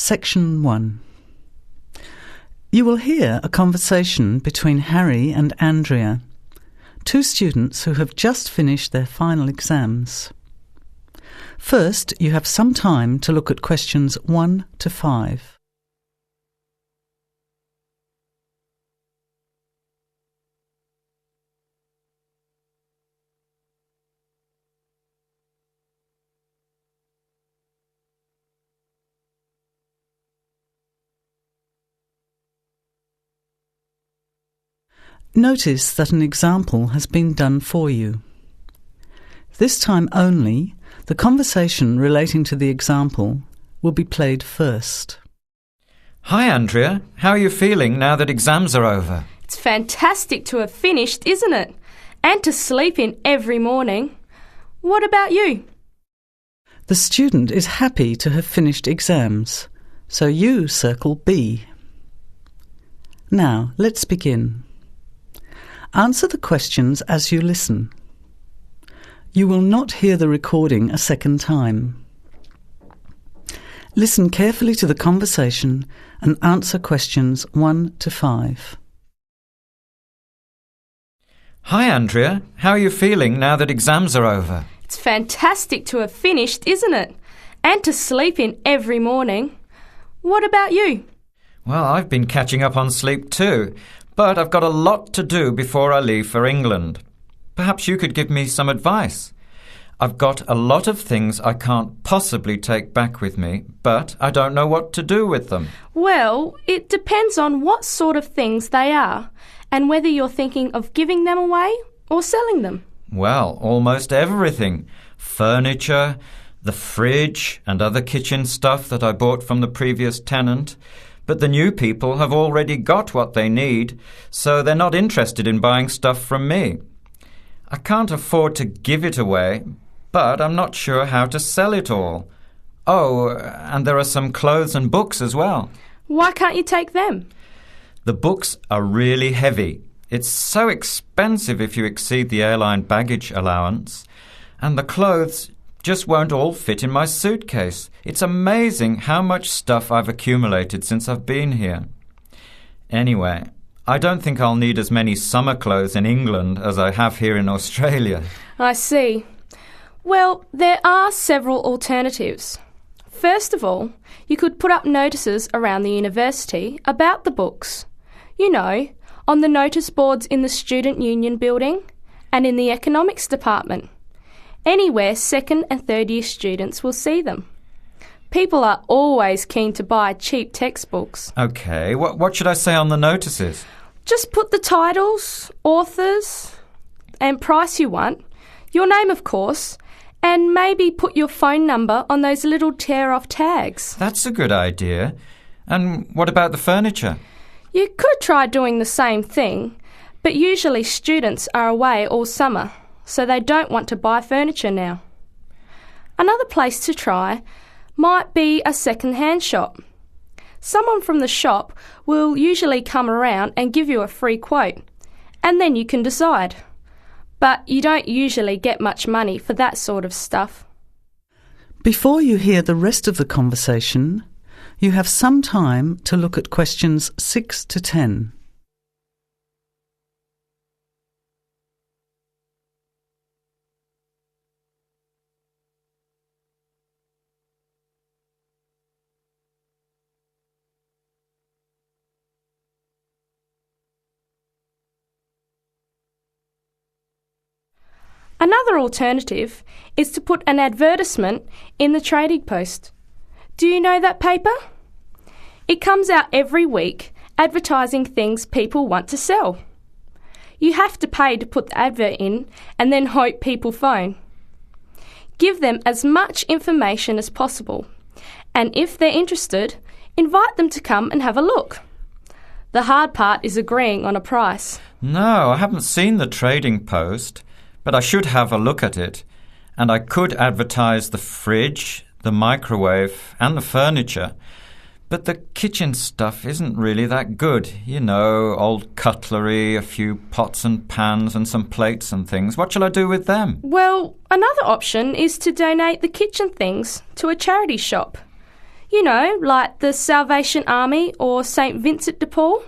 Section 1. You will hear a conversation between Harry and Andrea, two students who have just finished their final exams. First, you have some time to look at questions 1 to 5. Notice that an example has been done for you. This time only, the conversation relating to the example will be played first. Hi Andrea, how are you feeling now that exams are over? It's fantastic to have finished, isn't it? And to sleep in every morning. What about you? The student is happy to have finished exams, so you circle B. Now, let's begin. Answer the questions as you listen. You will not hear the recording a second time. Listen carefully to the conversation and answer questions 1 to 5. Hi Andrea, how are you feeling now that exams are over? It's fantastic to have finished, isn't it? And to sleep in every morning. What about you? Well, I've been catching up on sleep too, but I've got a lot to do before I leave for England. Perhaps you could give me some advice. I've got a lot of things I can't possibly take back with me, but I don't know what to do with them. Well, it depends on what sort of things they are and whether you're thinking of giving them away or selling them. Well, almost everything. Furniture, the fridge and other kitchen stuff that I bought from the previous tenant. But the new people have already got what they need, so they're not interested in buying stuff from me. I can't afford to give it away, but I'm not sure how to sell it all. Oh, and there are some clothes and books as well. Why can't you take them? The books are really heavy. It's so expensive if you exceed the airline baggage allowance. And the clothes just won't all fit in my suitcase. It's amazing how much stuff I've accumulated since I've been here. Anyway, I don't think I'll need as many summer clothes in England as I have here in Australia. I see. Well, there are several alternatives. First of all, you could put up notices around the university about the books. You know, on the notice boards in the Student Union building and in the economics department. Anywhere second and third year students will see them. People are always keen to buy cheap textbooks. OK, what should I say on the notices? Just put the titles, authors and price you want, your name of course, and maybe put your phone number on those little tear-off tags. That's a good idea. And what about the furniture? You could try doing the same thing, but usually students are away all summer, so they don't want to buy furniture now. Another place to try might be a second-hand shop. Someone from the shop will usually come around and give you a free quote, and then you can decide. But you don't usually get much money for that sort of stuff. Before you hear the rest of the conversation, you have some time to look at questions 6 to 10. Another alternative is to put an advertisement in the Trading Post. Do you know that paper? It comes out every week advertising things people want to sell. You have to pay to put the advert in and then hope people phone. Give them as much information as possible, and if they're interested, invite them to come and have a look. The hard part is agreeing on a price. No, I haven't seen the Trading Post, but I should have a look at it. And I could advertise the fridge, the microwave and the furniture. But the kitchen stuff isn't really that good. You know, old cutlery, a few pots and pans and some plates and things. What shall I do with them? Well, another option is to donate the kitchen things to a charity shop. You know, like the Salvation Army or St. Vincent de Paul?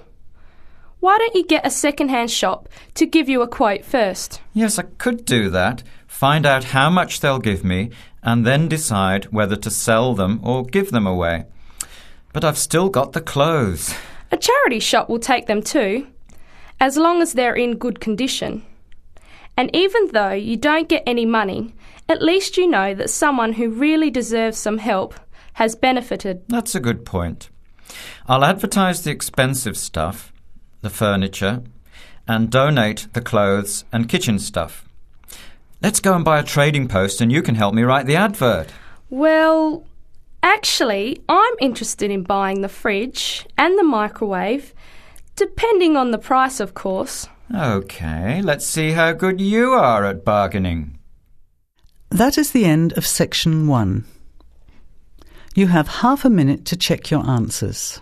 Why don't you get a second-hand shop to give you a quote first? Yes, I could do that. Find out how much they'll give me and then decide whether to sell them or give them away. But I've still got the clothes. A charity shop will take them too, as long as they're in good condition. And even though you don't get any money, at least you know that someone who really deserves some help has benefited. That's a good point. I'll advertise the expensive stuff, the furniture, and donate the clothes and kitchen stuff. Let's go and buy a trading post and you can help me write the advert. Well, actually, I'm interested in buying the fridge and the microwave, depending on the price, of course. OK, let's see how good you are at bargaining. That is the end of section 1. You have half a minute to check your answers.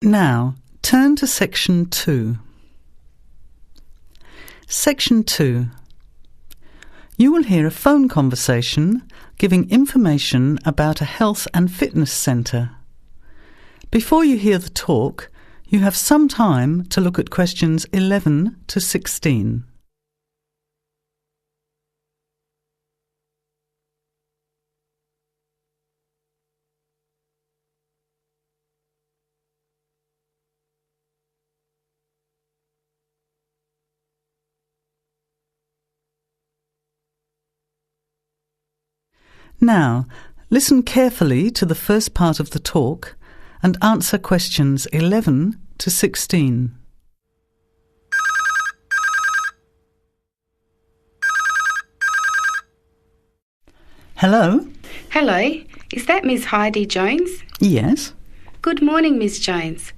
Now, turn to section 2. Section 2. You will hear a phone conversation giving information about a health and fitness centre. Before you hear the talk, you have some time to look at questions 11 to 16. Now, listen carefully to the first part of the talk and answer questions 11 to 16. Hello? Hello, is that Miss Heidi Jones? Yes? Good morning, Miss Jones.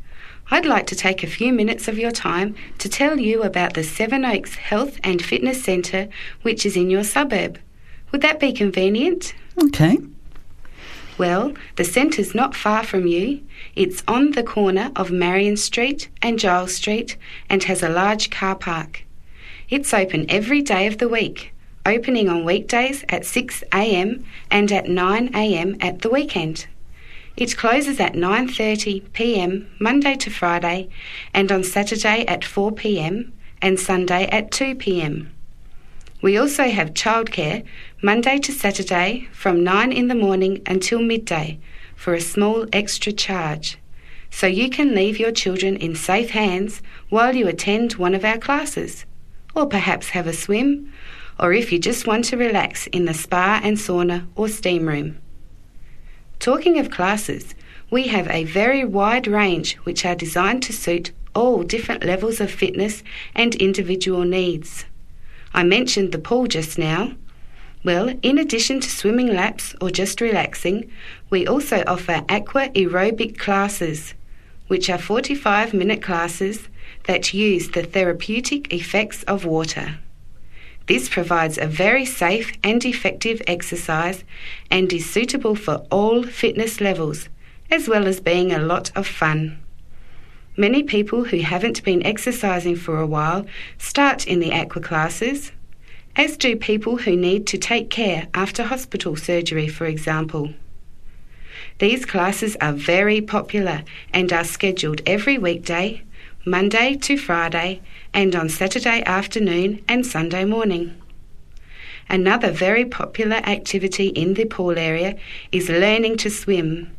I'd like to take a few minutes of your time to tell you about the Seven Oaks Health and Fitness Centre, which is in your suburb. Would that be convenient? OK. Well, the centre's not far from you. It's on the corner of Marion Street and Giles Street and has a large car park. It's open every day of the week, opening on weekdays at 6 a.m. and at 9 a.m. at the weekend. It closes at 9:30 p.m. Monday to Friday and on Saturday at 4 p.m. and Sunday at 2 p.m. We also have childcare Monday to Saturday from 9 in the morning until midday for a small extra charge, so you can leave your children in safe hands while you attend one of our classes, or perhaps have a swim, or if you just want to relax in the spa and sauna or steam room. Talking of classes, we have a very wide range which are designed to suit all different levels of fitness and individual needs. I mentioned the pool just now. Well, in addition to swimming laps or just relaxing, we also offer aqua aerobic classes, which are 45-minute classes that use the therapeutic effects of water. This provides a very safe and effective exercise and is suitable for all fitness levels, as well as being a lot of fun. Many people who haven't been exercising for a while start in the aqua classes, as do people who need to take care after hospital surgery, for example. These classes are very popular and are scheduled every weekday, Monday to Friday, and on Saturday afternoon and Sunday morning. Another very popular activity in the pool area is learning to swim,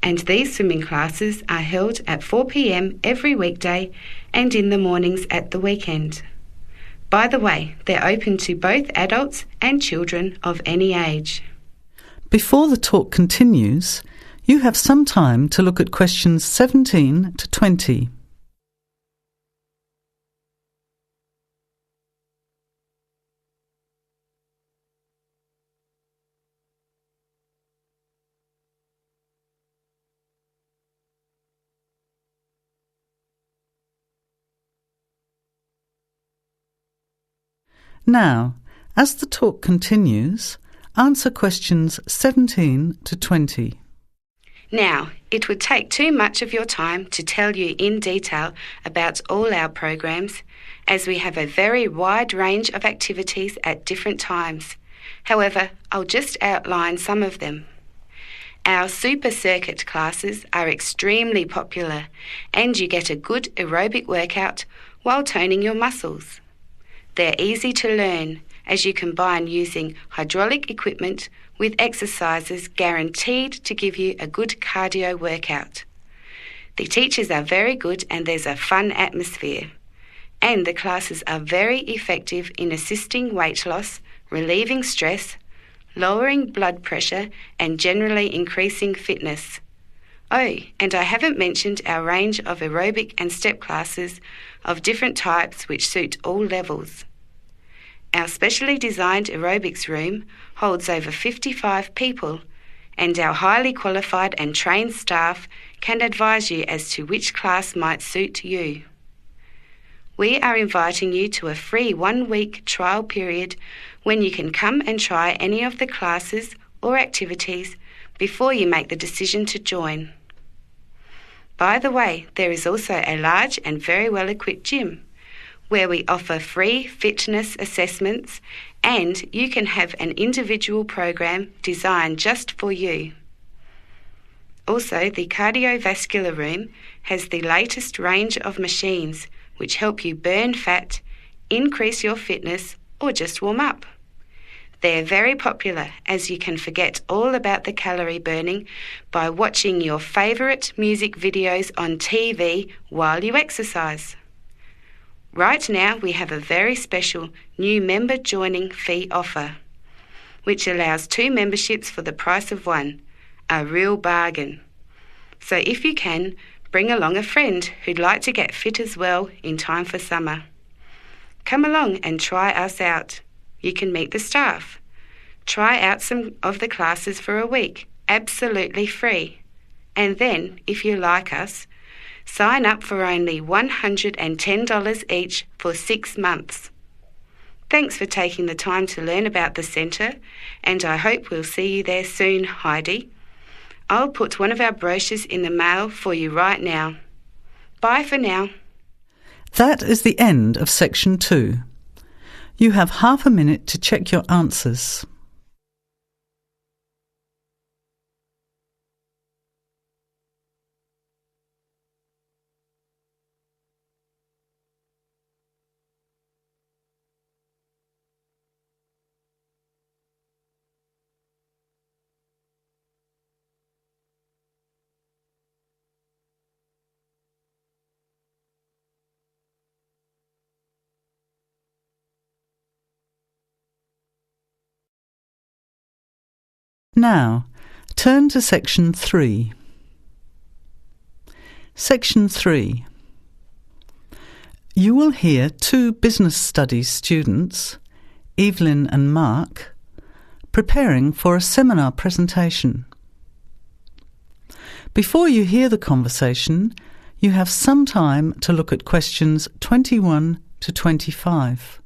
and these swimming classes are held at 4 p.m. every weekday and in the mornings at the weekend. By the way, they're open to both adults and children of any age. Before the talk continues, you have some time to look at questions 17 to 20. Now, as the talk continues, answer questions 17 to 20. Now, it would take too much of your time to tell you in detail about all our programs, as we have a very wide range of activities at different times. However, I'll just outline some of them. Our super circuit classes are extremely popular, and you get a good aerobic workout while toning your muscles. They're easy to learn, as you combine using hydraulic equipment with exercises guaranteed to give you a good cardio workout. The teachers are very good and there's a fun atmosphere. And the classes are very effective in assisting weight loss, relieving stress, lowering blood pressure and generally increasing fitness. Oh, and I haven't mentioned our range of aerobic and step classes of different types which suit all levels. Our specially designed aerobics room holds over 55 people, and our highly qualified and trained staff can advise you as to which class might suit you. We are inviting you to a free 1-week trial period when you can come and try any of the classes or activities before you make the decision to join. By the way, there is also a large and very well-equipped gym, where we offer free fitness assessments and you can have an individual program designed just for you. Also, the cardiovascular room has the latest range of machines which help you burn fat, increase your fitness, or just warm up. They're very popular, as you can forget all about the calorie burning by watching your favourite music videos on TV while you exercise. Right now, we have a very special new member joining fee offer, which allows 2 memberships for the price of 1, a real bargain. So if you can, bring along a friend who'd like to get fit as well in time for summer. Come along and try us out. You can meet the staff. Try out some of the classes for a week, absolutely free. And then, if you like us, sign up for only $110 each for 6 months. Thanks for taking the time to learn about the centre, and I hope we'll see you there soon, Heidi. I'll put one of our brochures in the mail for you right now. Bye for now. That is the end of section 2. You have half a minute to check your answers. Now, turn to section 3. Section 3. You will hear 2 business studies students, Evelyn and Mark, preparing for a seminar presentation. Before you hear the conversation, you have some time to look at questions 21 to 25.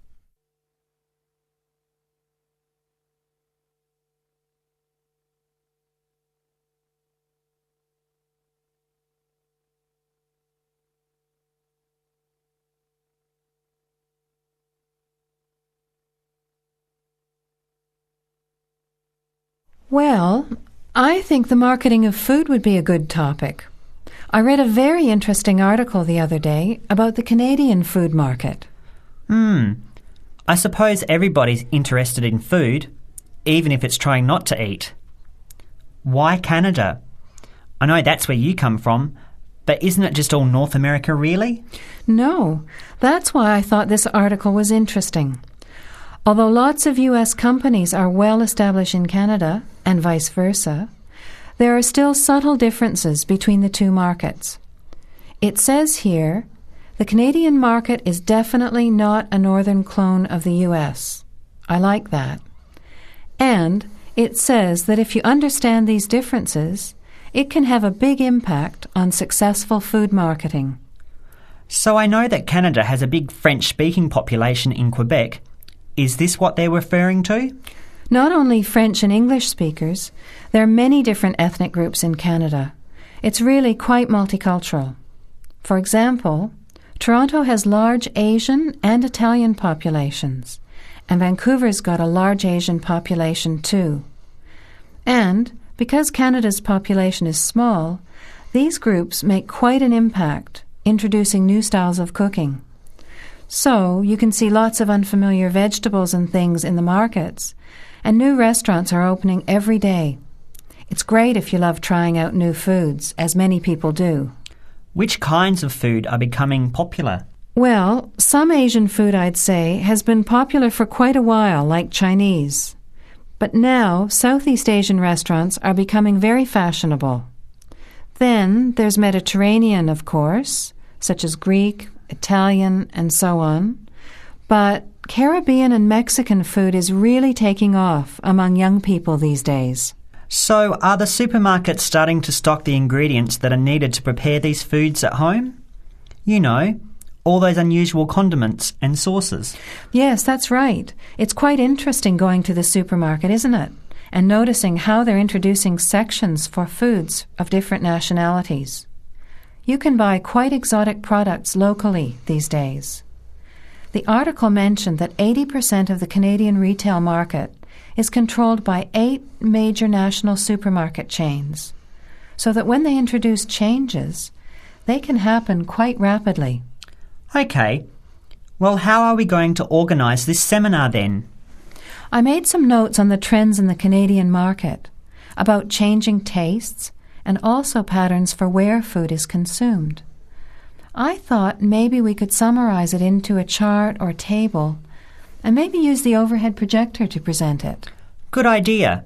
Well, I think the marketing of food would be a good topic. I read a very interesting article the other day about the Canadian food market. I suppose everybody's interested in food, even if it's trying not to eat. Why Canada? I know that's where you come from, but isn't it just all North America, really? No, that's why I thought this article was interesting. Although lots of U.S. companies are well established in Canada, and vice versa, there are still subtle differences between the 2 markets. It says here, the Canadian market is definitely not a northern clone of the U.S. I like that. And it says that if you understand these differences, it can have a big impact on successful food marketing. So I know that Canada has a big French-speaking population in Quebec. Is this what they're referring to? Not only French and English speakers, there are many different ethnic groups in Canada. It's really quite multicultural. For example, Toronto has large Asian and Italian populations, and Vancouver's got a large Asian population too. And because Canada's population is small, these groups make quite an impact, introducing new styles of cooking. So you can see lots of unfamiliar vegetables and things in the markets, and new restaurants are opening every day. It's great if you love trying out new foods, as many people do. Which kinds of food are becoming popular? Well, some Asian food, I'd say, has been popular for quite a while, like Chinese. But now, Southeast Asian restaurants are becoming very fashionable. Then there's Mediterranean, of course, such as Greek, Italian, and so on. But Caribbean and Mexican food is really taking off among young people these days. So are the supermarkets starting to stock the ingredients that are needed to prepare these foods at home? You know, all those unusual condiments and sauces. Yes, that's right. It's quite interesting going to the supermarket, isn't it? And noticing how they're introducing sections for foods of different nationalities. You can buy quite exotic products locally these days. The article mentioned that 80% of the Canadian retail market is controlled by 8 major national supermarket chains, so that when they introduce changes, they can happen quite rapidly. OK. Well, how are we going to organise this seminar then? I made some notes on the trends in the Canadian market, about changing tastes, and also patterns for where food is consumed. I thought maybe we could summarize it into a chart or table and maybe use the overhead projector to present it. Good idea.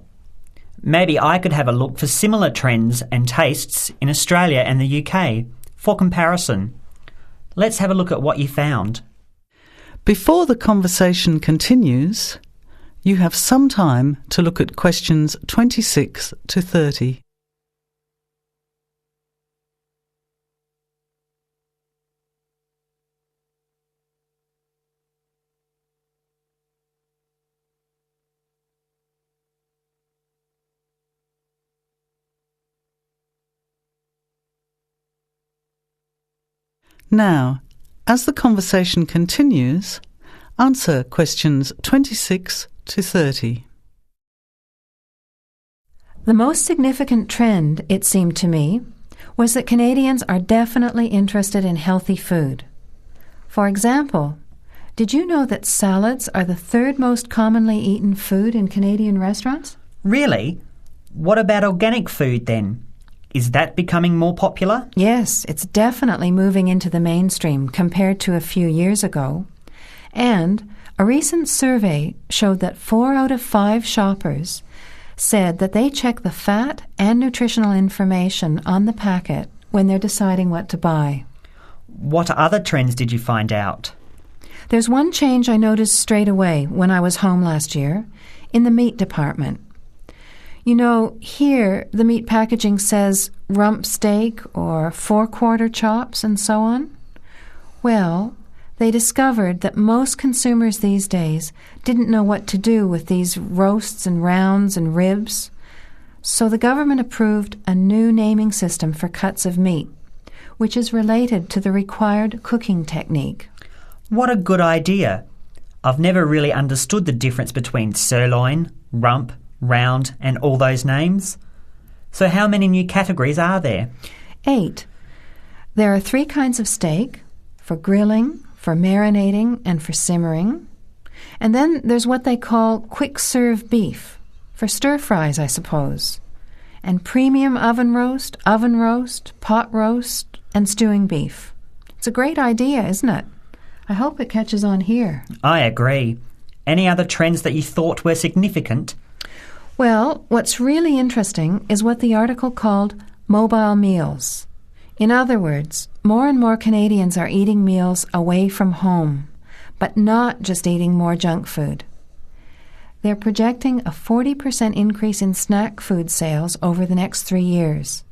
Maybe I could have a look for similar trends and tastes in Australia and the UK for comparison. Let's have a look at what you found. Before the conversation continues, you have some time to look at questions 26 to 30. Now, as the conversation continues, answer questions 26 to 30. The most significant trend, it seemed to me, was that Canadians are definitely interested in healthy food. For example, did you know that salads are the 3rd most commonly eaten food in Canadian restaurants? Really? What about organic food then? Is that becoming more popular? Yes, it's definitely moving into the mainstream compared to a few years ago. And a recent survey showed that 4 out of 5 shoppers said that they check the fat and nutritional information on the packet when they're deciding what to buy. What other trends did you find out? There's one change I noticed straight away when I was home last year in the meat department. You know, here the meat packaging says rump steak or 4-quarter chops and so on. Well, they discovered that most consumers these days didn't know what to do with these roasts and rounds and ribs. So the government approved a new naming system for cuts of meat, which is related to the required cooking technique. What a good idea. I've never really understood the difference between sirloin, rump, round and all those names. So how many new categories are there? 8. There are 3 kinds of steak, for grilling, for marinating, and for simmering. And then there's what they call quick-serve beef, for stir-fries, I suppose. And premium oven roast, pot roast, and stewing beef. It's a great idea, isn't it? I hope it catches on here. I agree. Any other trends that you thought were significant? Well, what's really interesting is what the article called mobile meals. In other words, more and more Canadians are eating meals away from home, but not just eating more junk food. They're projecting a 40% increase in snack food sales over the next 3 years,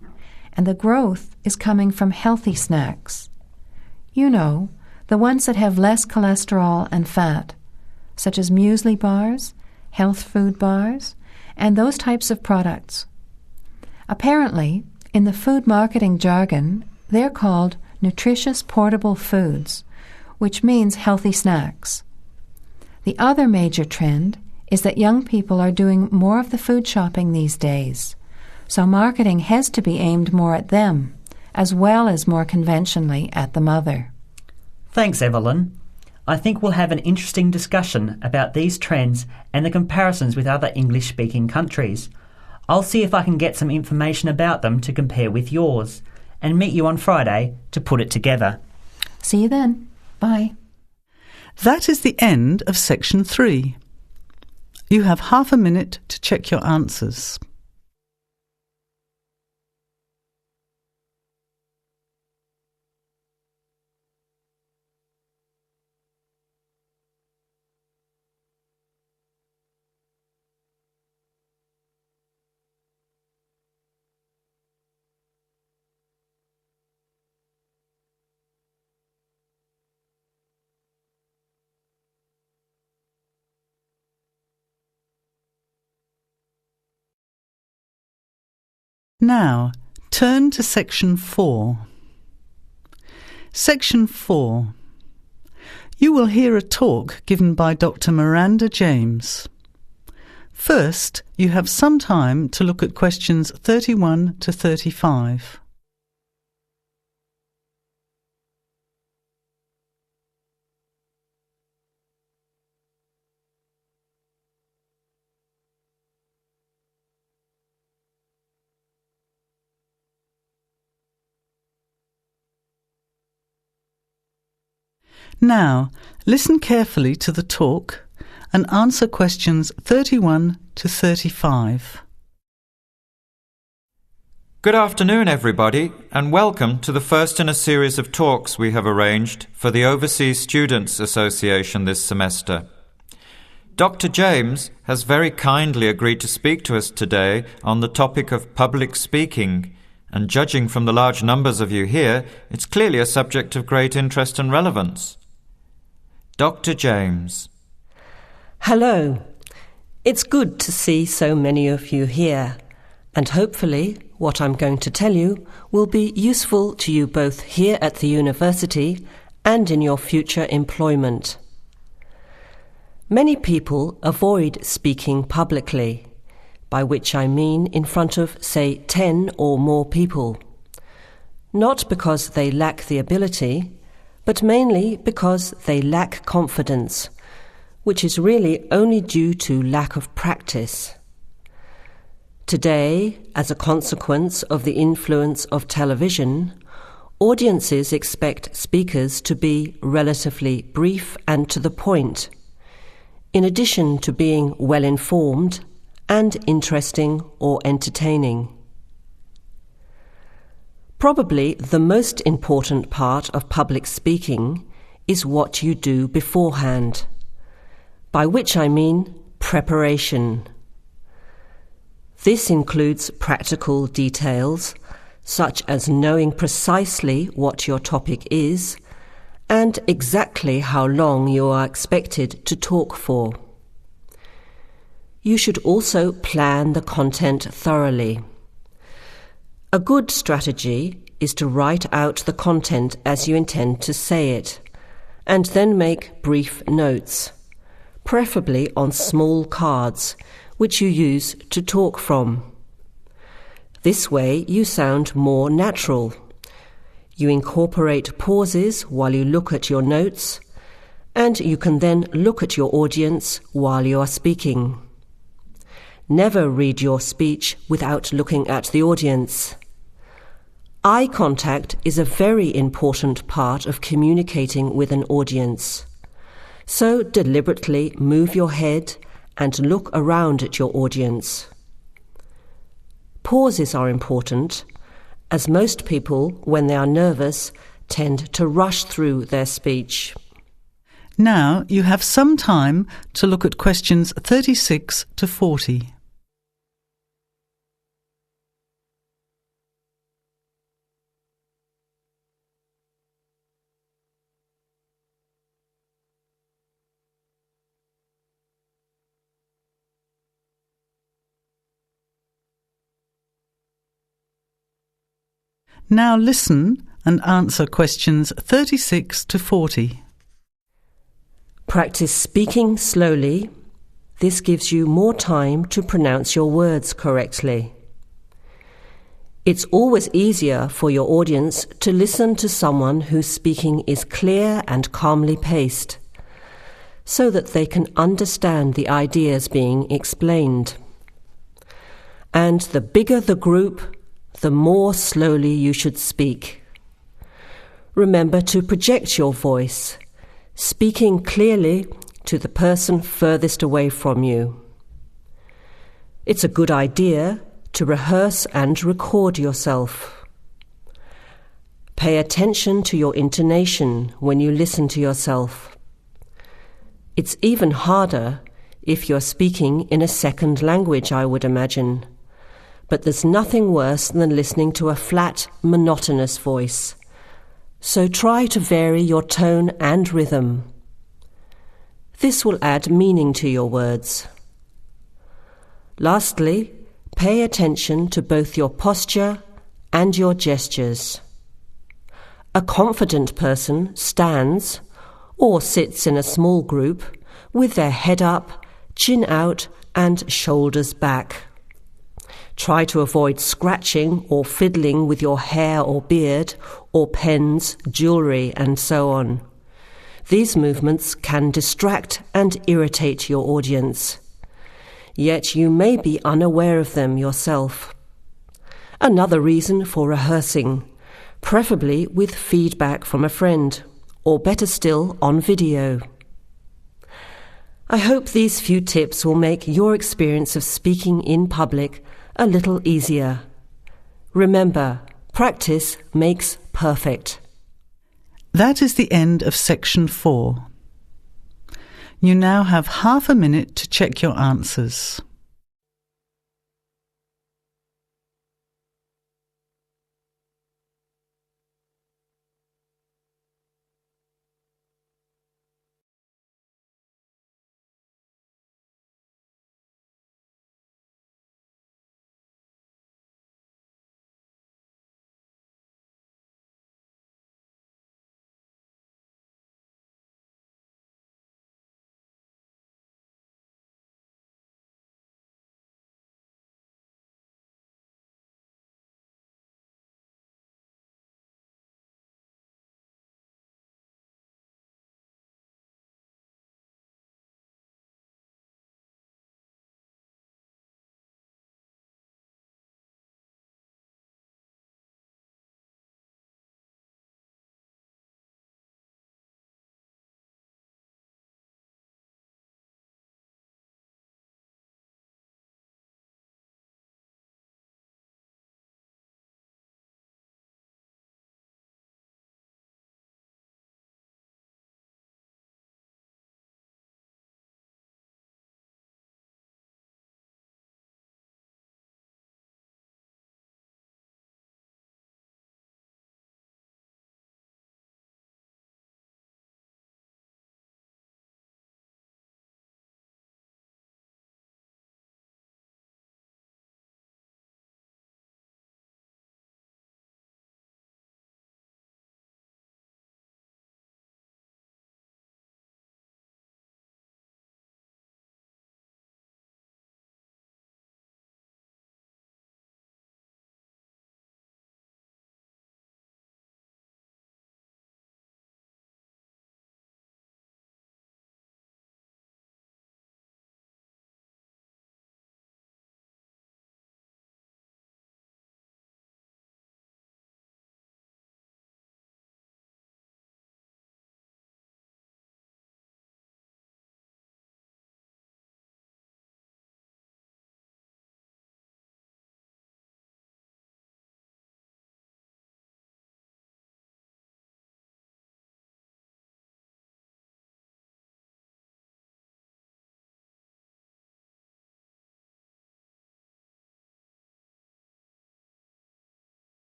and the growth is coming from healthy snacks. You know, the ones that have less cholesterol and fat, such as muesli bars, health food bars, and those types of products. Apparently, in the food marketing jargon, they're called nutritious portable foods, which means healthy snacks. The other major trend is that young people are doing more of the food shopping these days, so marketing has to be aimed more at them, as well as more conventionally at the mother. Thanks, Evelyn. I think we'll have an interesting discussion about these trends and the comparisons with other English-speaking countries. I'll see if I can get some information about them to compare with yours, and meet you on Friday to put it together. See you then. Bye. That is the end of section 3. You have half a minute to check your answers. Now, turn to section 4. Section 4. You will hear a talk given by Dr. Miranda James. First, you have some time to look at questions 31 to 35. Now, listen carefully to the talk and answer questions 31 to 35. Good afternoon, everybody, and welcome to the first in a series of talks we have arranged for the Overseas Students Association this semester. Dr. James has very kindly agreed to speak to us today on the topic of public speaking, and judging from the large numbers of you here, it's clearly a subject of great interest and relevance. Dr. James. Hello. It's good to see so many of you here, and hopefully what I'm going to tell you will be useful to you both here at the university and in your future employment. Many people avoid speaking publicly, by which I mean in front of, say, 10 or more people. Not because they lack the ability, but mainly because they lack confidence, which is really only due to lack of practice. Today, as a consequence of the influence of television, audiences expect speakers to be relatively brief and to the point, in addition to being well-informed and interesting or entertaining. Probably the most important part of public speaking is what you do beforehand, by which I mean preparation. This includes practical details, such as knowing precisely what your topic is and exactly how long you are expected to talk for. You should also plan the content thoroughly. A good strategy is to write out the content as you intend to say it, and then make brief notes, preferably on small cards, which you use to talk from. This way you sound more natural. You incorporate pauses while you look at your notes, and you can then look at your audience while you are speaking. Never read your speech without looking at the audience. Eye contact is a very important part of communicating with an audience. So deliberately move your head and look around at your audience. Pauses are important, as most people, when they are nervous, tend to rush through their speech. Now you have some time to look at questions 36 to 40. Now listen and answer questions 36 to 40. Practice speaking slowly. This gives you more time to pronounce your words correctly. It's always easier for your audience to listen to someone whose speaking is clear and calmly paced, so that they can understand the ideas being explained. And the bigger the group, the more slowly you should speak. Remember to project your voice, speaking clearly to the person furthest away from you. It's a good idea to rehearse and record yourself. Pay attention to your intonation when you listen to yourself. It's even harder if you're speaking in a second language, I would imagine. But there's nothing worse than listening to a flat, monotonous voice. So try to vary your tone and rhythm. This will add meaning to your words. Lastly, pay attention to both your posture and your gestures. A confident person stands or sits in a small group with their head up, chin out, and shoulders back. Try to avoid scratching or fiddling with your hair or beard, or pens, jewellery, and so on. These movements can distract and irritate your audience. Yet you may be unaware of them yourself. Another reason for rehearsing, preferably with feedback from a friend, or better still, on video. I hope these few tips will make your experience of speaking in public a little easier. Remember, practice makes perfect. That is the end of section 4. You now have half a minute to check your answers.